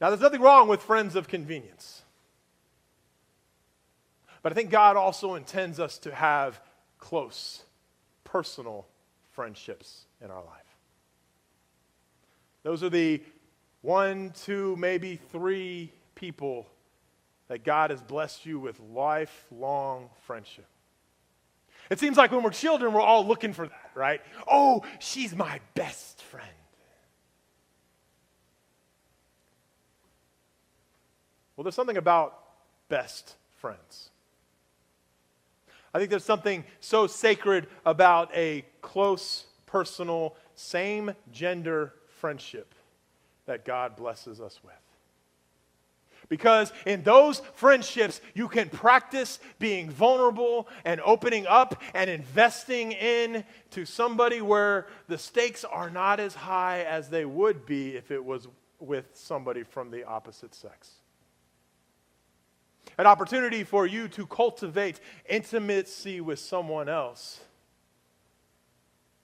Now, there's nothing wrong with friends of convenience. But I think God also intends us to have close, personal friendships in our life. Those are the 1, 2, maybe 3 people that God has blessed you with lifelong friendship. It seems like when we're children, we're all looking for that, right? Oh, she's my best friend. Well, there's something about best friends. I think there's something so sacred about a close, personal, same-gender friendship that God blesses us with. Because in those friendships, you can practice being vulnerable and opening up and investing in to somebody where the stakes are not as high as they would be if it was with somebody from the opposite sex. An opportunity for you to cultivate intimacy with someone else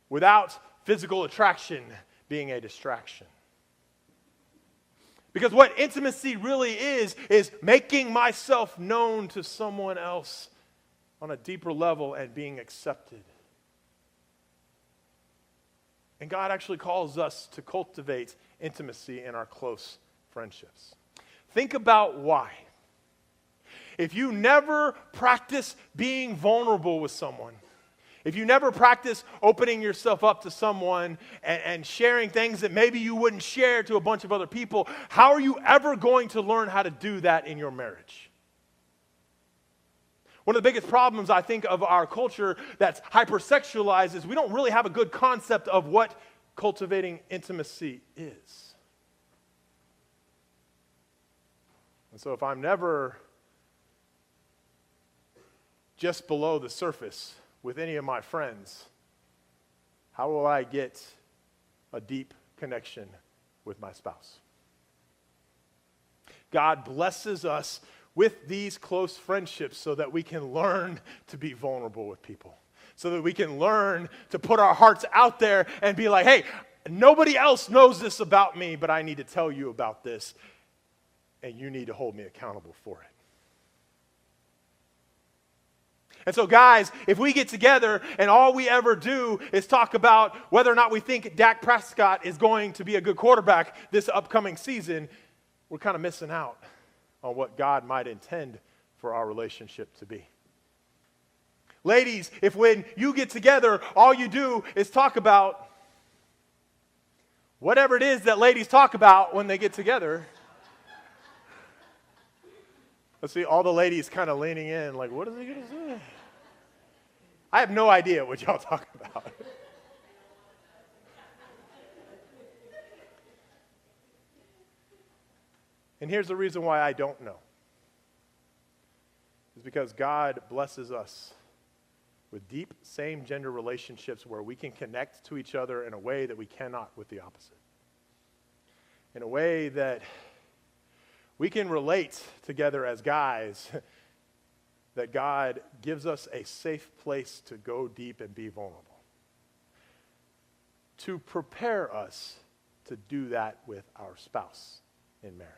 without physical attraction being a distraction. Because what intimacy really is making myself known to someone else on a deeper level and being accepted. And God actually calls us to cultivate intimacy in our close friendships. Think about why. If you never practice being vulnerable with someone, if you never practice opening yourself up to someone and sharing things that maybe you wouldn't share to a bunch of other people, how are you ever going to learn how to do that in your marriage? One of the biggest problems, I think, of our culture that's hypersexualized is we don't really have a good concept of what cultivating intimacy is. And so if I'm never just below the surface with any of my friends, how will I get a deep connection with my spouse? God blesses us with these close friendships so that we can learn to be vulnerable with people, so that we can learn to put our hearts out there and be like, hey, nobody else knows this about me, but I need to tell you about this, and you need to hold me accountable for it. And so, guys, if we get together and all we ever do is talk about whether or not we think Dak Prescott is going to be a good quarterback this upcoming season, we're kind of missing out on what God might intend for our relationship to be. Ladies, if when you get together, all you do is talk about whatever it is that ladies talk about when they get together. Let's see, all the ladies kind of leaning in like, what is he going to say? I have no idea what y'all talk about. And here's the reason why I don't know. It's because God blesses us with deep same-gender relationships where we can connect to each other in a way that we cannot with the opposite. In a way that we can relate together as guys, that God gives us a safe place to go deep and be vulnerable, to prepare us to do that with our spouse in marriage.